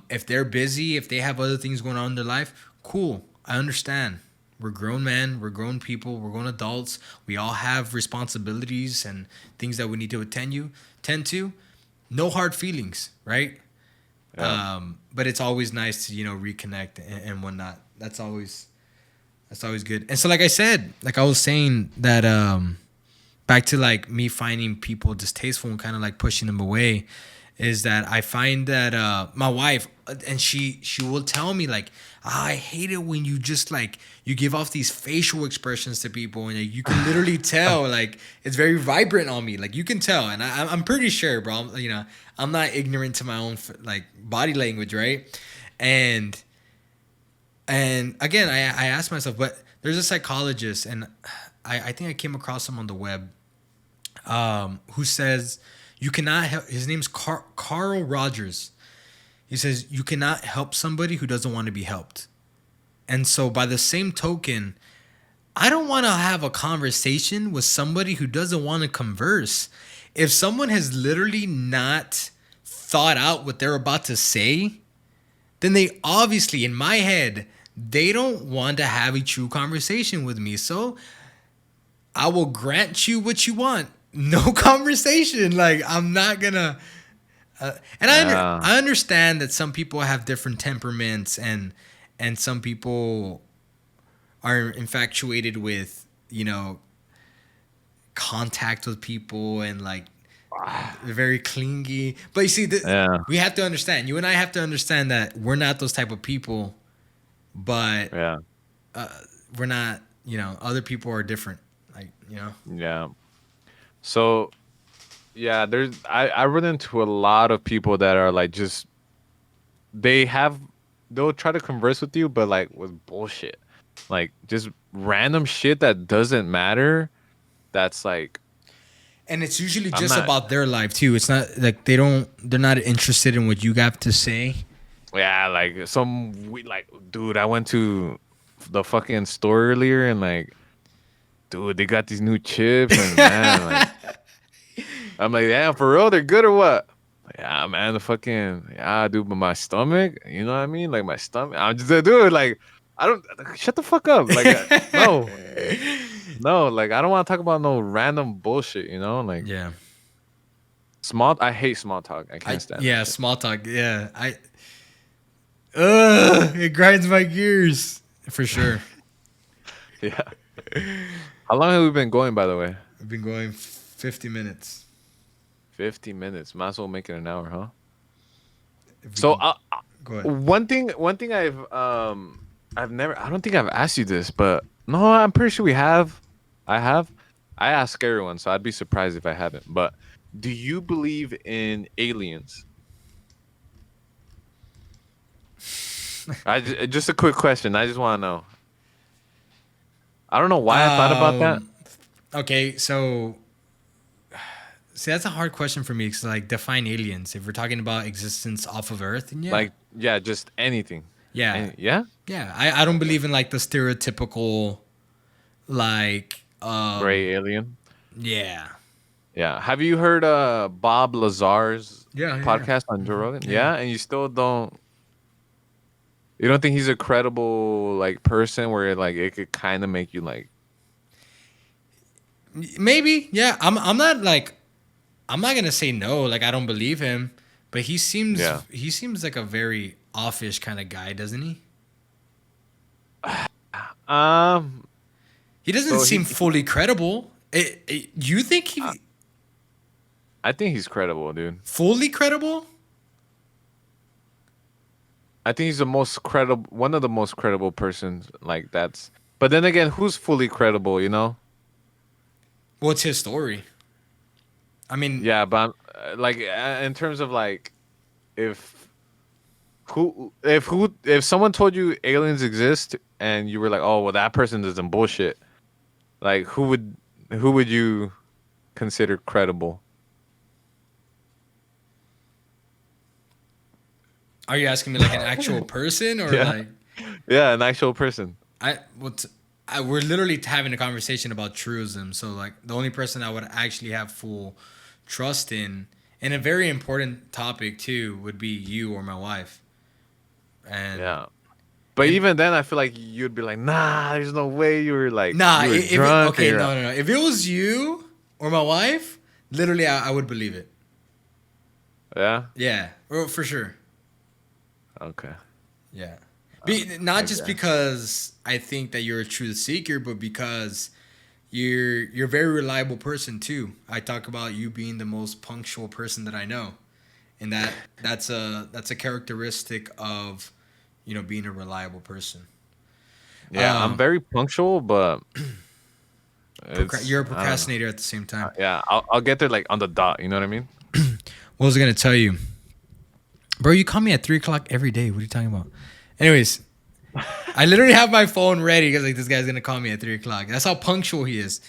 If they're busy, if they have other things going on in their life, cool. I understand. We're grown men, we're grown people, we're grown adults. We all have responsibilities and things that we need to tend to. No hard feelings, right? yeah. But it's always nice to reconnect and whatnot. That's always That's always good. And so, like I said, like I was saying that back to like me finding people distasteful and kind of like pushing them away, is that I find that my wife, and she will tell me like, I hate it when you just like you give off these facial expressions to people and like, you can literally tell like it's very vibrant on me, like you can tell. And I'm pretty sure, bro, you know, I'm not ignorant to my own like body language, right? and and again, I asked myself, but there's a psychologist, and I think I came across him on the web, who says you cannot help. His name's Carl Rogers. He says you cannot help somebody who doesn't want to be helped. And so, by the same token, I don't want to have a conversation with somebody who doesn't want to converse. If someone has literally not thought out what they're about to say, then they obviously, in my head, they don't want to have a true conversation with me. So I will grant you what you want. No conversation. Like I'm not gonna. And Yeah. I understand that some people have different temperaments, and some people are infatuated with, you know, contact with people and like very clingy. But you see, Yeah. we have to understand. You and I have to understand that we're not those type of people. But Yeah. we're not. You know, other people are different. Like you know. Yeah. So yeah, I run into a lot of people that are like just they have they'll try to converse with you, but like with bullshit, like just random shit that doesn't matter. That's like And it's usually I'm just not. about their life too. It's not like they're not interested in what you have to say. Yeah, like like dude, I went to the fucking store earlier and like dude, they got these new chips and man, like I'm like, yeah, for real, they're good or what? Yeah, man, the fucking yeah, dude, but my stomach, you know what I mean? Like my stomach, I'm just dude, like I don't shut the fuck up, like no, no, like I don't want to talk about no random bullshit, you know? Like Yeah. I hate small talk, I I can't stand that yeah, shit. small talk. Yeah. It grinds my gears for sure. Yeah. How long have we been going, by the way? I've been going 50 minutes. 50 minutes. Might as well make it an hour, huh? If we So can go ahead. one thing I've never I don't think I've asked you this, but no, I'm pretty sure we have. I have. I ask everyone, so I'd be surprised if I haven't. But do you believe in aliens? Just a quick question. I just want to know. I don't know why I thought about that. Um. Okay. So, see, that's a hard question for me because, like, define aliens. If we're talking about existence off of Earth, and yeah, Like, yeah, just anything. yeah, And yeah, yeah. I don't okay. believe in like the stereotypical, like, Gray alien. yeah, Yeah. Have you heard Bob Lazar's yeah, yeah, yeah. podcast on Joe Hmm. Rogan? Yeah. Yeah, and you don't think he's a credible like person where like it could kind of make you like Maybe, yeah. I'm not like I'm not gonna say no. Like I don't believe him, but yeah. he seems like a very offish kind of guy, doesn't he? Um He doesn't so seem he fully credible. You think uh, he I think he's credible, dude. fully credible? I think he's the most credible one of the most credible persons like that's but then again, who's fully credible, you know? What's his story? I mean, Yeah, but like in terms of like if if someone told you aliens exist and you were like, "Oh, well that person does some bullshit." Like who would you consider credible? are you asking me like an actual person or Yeah. like Yeah, an actual person. I what we're literally having a conversation about truism. So like the only person I would actually have full trust in, and a very important topic too, would be you or my wife. And Yeah. But and even then I feel like you'd be like, "Nah, there's no way you were like nah, you were if it drunk or okay, you're no, no, no. If it was you or my wife, literally, I would believe it. Yeah? Yeah, well, for sure. Okay. Yeah, Not I just guess. because I think that you're a truth seeker, but because you're a very reliable person too. I talk about you being the most punctual person that I know, and that's a characteristic of being a reliable person. Yeah, I'm Um, very punctual, but it's you're a I don't know. procrastinator at the same time. Yeah, I'll get there like on the dot. You know what I mean? What was I gonna tell you, bro? You call me at 3 o'clock every day. What are you talking about? Anyways, I literally have my phone ready because like this guy's gonna call me at 3 o'clock. That's how punctual he is.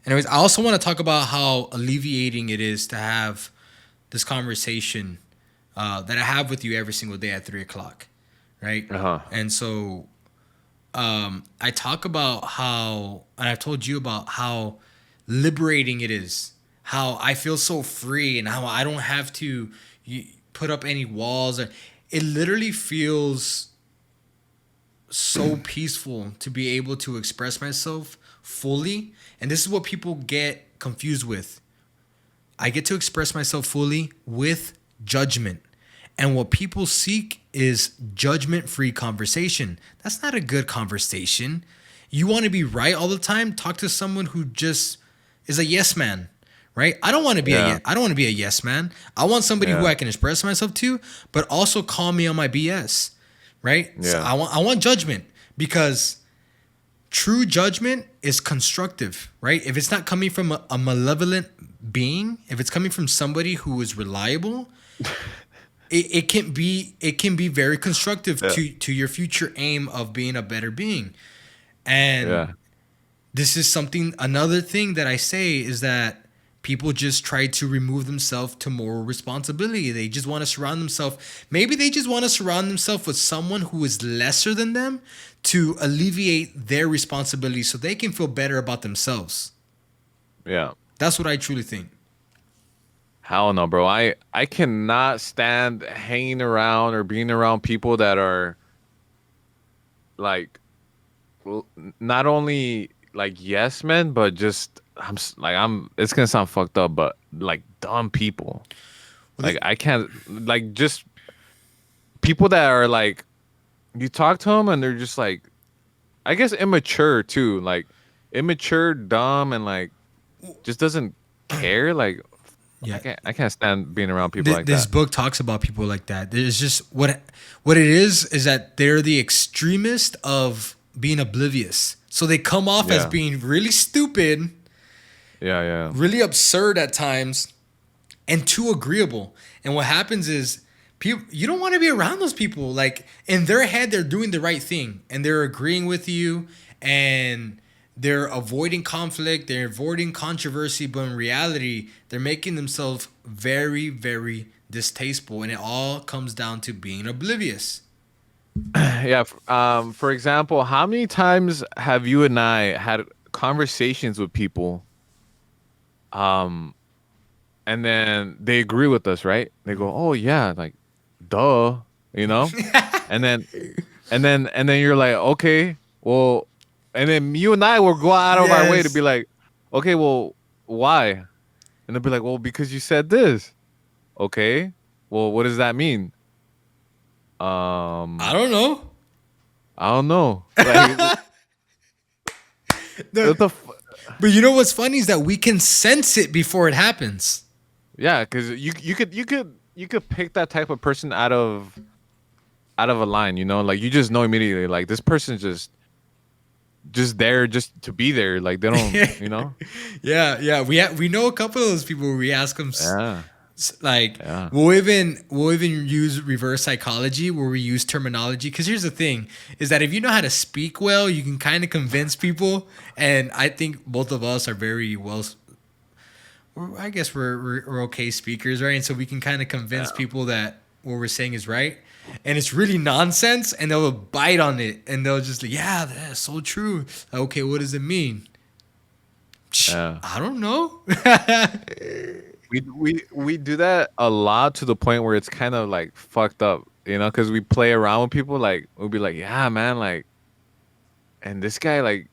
Anyways, I also want to talk about how alleviating it is to have this conversation that I have with you every single day at 3 o'clock, right? Uh huh. And so I talk about how, and I've told you about how liberating it is, how I feel so free, and how I don't have to put up any walls. It literally feels so peaceful to be able to express myself fully. And this is what people get confused with. I get to express myself fully with judgment. And what people seek is judgment free conversation. That's not a good conversation. You want to be right all the time? Talk to someone who just is a yes man, right? I don't want to be Yeah. I don't want to be a yes man. I want somebody who Yeah. I can express myself to, but also call me on my BS, right? So Yeah. I want judgment because true judgment is constructive, right? If it's not coming from a malevolent being, if it's coming from somebody who is reliable, it can be very constructive Yeah. to your future aim of being a better being. And Yeah. this is something, another thing that I say is that people just try to remove themselves to moral responsibility. They just want to surround themselves, maybe they just want to surround themselves with someone who is lesser than them to alleviate their responsibility so they can feel better about themselves. Yeah. That's what I truly think. Hell no, bro. I cannot stand hanging around or being around people that are like not only like yes men, but just like I'm. It's gonna sound fucked up, but like dumb people. Well, Like I can't like just people that are like you talk to them and they're just like I guess immature too, like immature, dumb, and like just doesn't care. Like yeah, I can't stand being around people like this that. book talks about people like that. There's just what it is that they're the extremist of being oblivious. So they come off as Yeah, being really stupid, yeah, yeah, really absurd at times, and too agreeable. And what happens is people, you don't want to be around those people. Like in their head they're doing the right thing and they're agreeing with you and they're avoiding conflict, they're avoiding controversy, but in reality they're making themselves very, very distasteful, and it all comes down to being oblivious. yeah. For example, how many times have you and I had conversations with people, um, and then they agree with us, right? They go, "Oh yeah, like, duh," you know, and then and then you're like, okay, well, and then you and I will go out of our way to Yes. be like, okay, well, why? And they'll be like, well, because you said this. Okay, well, what does that mean? I Um, don't know. I don't know. Like, No, what the but you know what's funny is that we can sense it before it happens. yeah, because you could pick that type of person out of a line, like you just know immediately, like this person's just there just to be there, like they don't. Yeah. We know a couple of those people where we ask them Yeah, like yeah, we'll even use reverse psychology where we use terminology, because here's the thing is that if you know how to speak well, you can kind of convince people. And I think both of us are very well, I guess we're okay speakers, right? And so we can kind of convince yeah, people that what we're saying is right, and it's really nonsense, and they'll bite on it, and they'll just like, yeah, that's so true. Like, okay, what does it mean? yeah. I don't know. We do that a lot to the point where it's kind of like fucked up, because we play around with people. Like we'll be like, yeah, man, like, and this guy, like,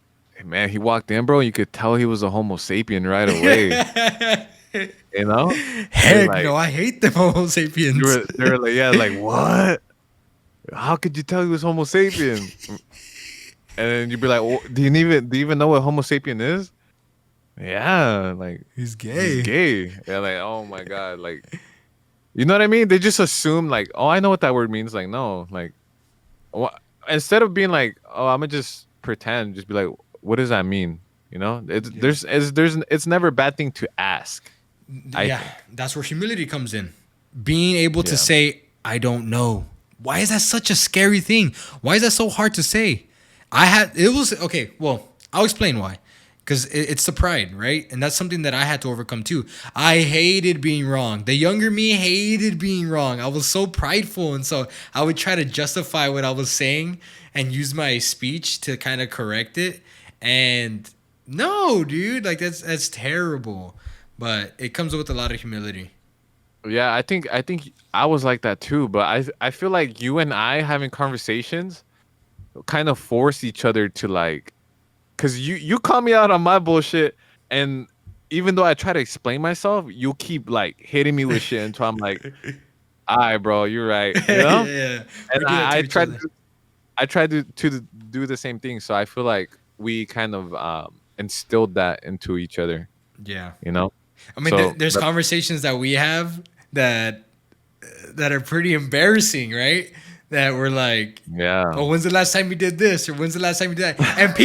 man, he walked in, bro. You could tell he was a Homo sapien right away. You know, they're Heck like, no, I hate them Homo they sapiens. were, they were like, yeah, like what? how could you tell he was Homo sapien? And then you'd be like, well, do you even know what Homo sapien is? Yeah, like He's he's gay. gay. Yeah, like oh my god, like you know what I mean? They just assume like, oh, I know what that word means. Like no, like what? Instead of being like, oh, I'm gonna just pretend, just be like, what does that mean? You know, Yeah. it's never a bad thing to ask. I Yeah, think. that's where humility comes in. Being able to Yeah. say, I don't know. Why is that such a scary thing? Why is that so hard to say? I had, it was, okay, well, I'll explain why. Because it's the pride, right? And that's something that I had to overcome too. I hated being wrong. The younger me hated being wrong. I was so prideful. And so I would try to justify what I was saying and use my speech to kind of correct it. And no, dude, like that's terrible. But it comes with a lot of humility. Yeah, I think I was like that too, but I feel like you and I having conversations kind of force each other to like cuz you call me out on my bullshit and even though I try to explain myself, you keep like hitting me with shit until I'm like, "All right, bro, you're right." You Yeah, know? yeah. And We do that to I each tried other. I tried to do the same thing, so I feel like we kind of instilled that into each other, Yeah. you know? I mean, So, there's conversations that we have that that are pretty embarrassing, right? That we're like, yeah. oh, when's the last time you did this, or when's the last time you did that? And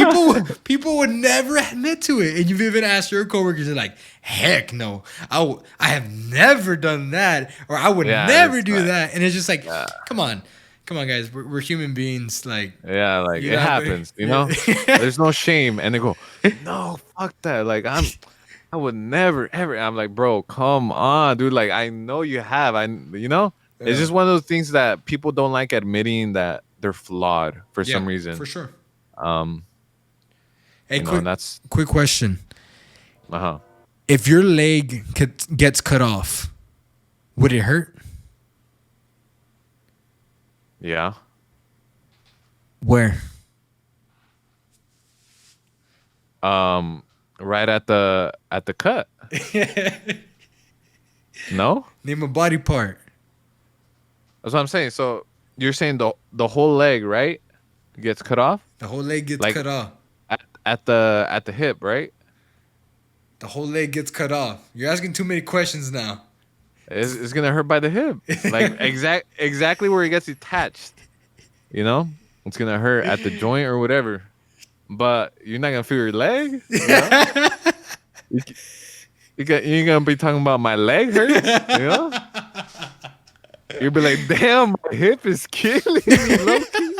people would never admit to it. And you've even asked your coworkers, they're like, heck no, I have never done that, or I would Yeah, never it's do like that. And it's just like, yeah. come on, guys, we're human beings. Like, Yeah, like you it know, happens, you know? yeah. There's no shame. And they go, no, fuck that. Like I would never ever. I'm like, bro, come on, dude. Like I know you have. It's Yeah. just one of those things that people don't like admitting that they're flawed for Yeah, some for reason. sure. Um, Hey, and that's quick question. uh-huh. If your leg gets cut off, would it hurt? Yeah. Where? Um, right at the cut. No? Name a body part. That's what I'm saying. So you're saying the whole leg, right? Gets cut off? The whole leg gets Like cut off. at the hip, right? The whole leg gets cut off. You're asking too many questions now. It's gonna hurt by the hip, like exactly where it gets attached. You know, it's gonna hurt at the joint or whatever. But you're not gonna feel your leg. You know, you, you ain't gonna be talking about my leg hurts. You know, you'll be like, damn, my hip is killing me, low key.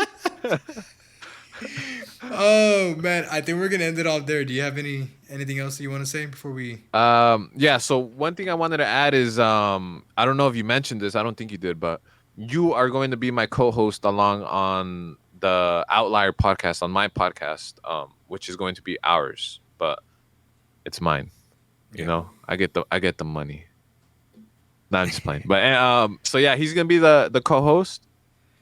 Oh man, I think we're gonna end it off there. Do you have anything else that you want to say before we? Yeah. So one thing I wanted to add is, I don't know if you mentioned this. I don't think you did, but you are going to be my co-host along on the Outlier podcast on my podcast, which is going to be ours, but it's mine. You Yeah. know, I get the money. No, I'm just playing. But so yeah, he's gonna be the co-host.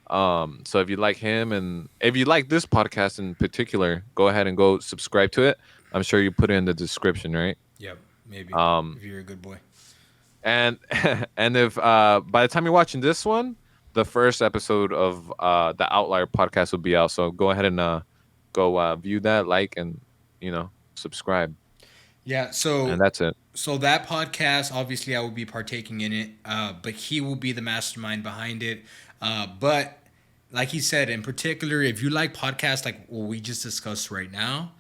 So if you like him and if you like this podcast in particular, go ahead and go subscribe to it. I'm sure you put it in the description, right? Yep. Maybe Um, if you're a good boy. and and if by the time you're watching this one, the first episode of the Outlier podcast will be out. So go ahead and go view that, like, and subscribe, Yeah. and that's it. So that podcast, obviously, I will be partaking in it, but he will be the mastermind behind it. But like he said, in particular, if you like podcasts like what we just discussed right now,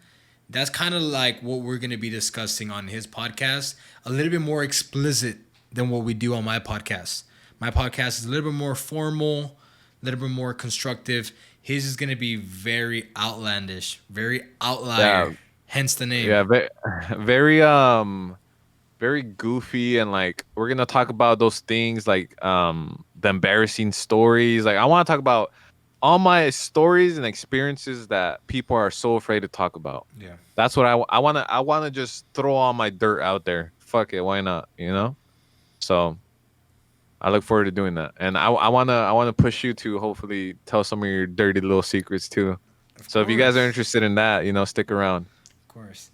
that's kind of like what we're going to be discussing on his podcast. A little bit more explicit than what we do on my podcast. My podcast is a little bit more formal, a little bit more constructive. His is going to be very outlandish, very Yeah, outlier, hence the name. yeah, very very goofy, and like we're gonna talk about those things like the embarrassing stories. Like I want to talk about all my stories and experiences that people are so afraid to talk about. Yeah. That's what I want to just throw all my dirt out there. Fuck it, why not? So I look forward to doing that, and I wanna push you to hopefully tell some of your dirty little secrets too. Of So if you guys are course. interested in that, stick around. Of course.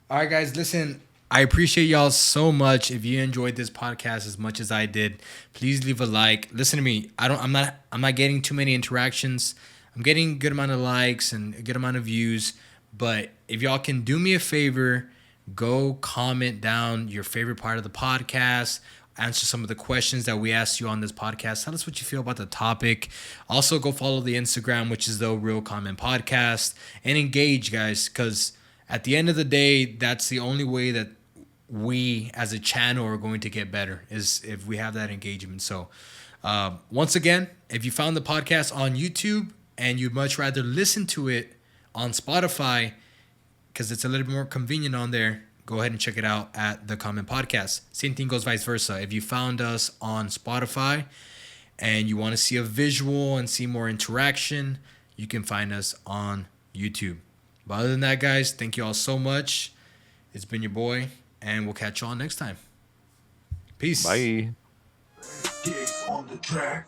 All right, guys, listen. I appreciate y'all so much. If you enjoyed this podcast as much as I did, please leave a like. Listen to me. I'm not getting too many interactions. I'm getting a good amount of likes and a good amount of views. But if y'all can do me a favor, go comment down your favorite part of the podcast. Answer some of the questions that we asked you on this podcast. Tell us what you feel about the topic. Also, go follow the Instagram, which is the Real Comment Podcast, and engage, guys, because at the end of the day, that's the only way that we as a channel are going to get better is if we have that engagement. So once again, if you found the podcast on YouTube and you'd much rather listen to it on Spotify because it's a little bit more convenient on there, go ahead and check it out at the Comment Podcast. Same thing goes vice versa. If you found us on Spotify and you want to see a visual and see more interaction, you can find us on YouTube. But other than that, guys, thank you all so much. It's been your boy, and we'll catch you all next time. Peace. Bye. On the track.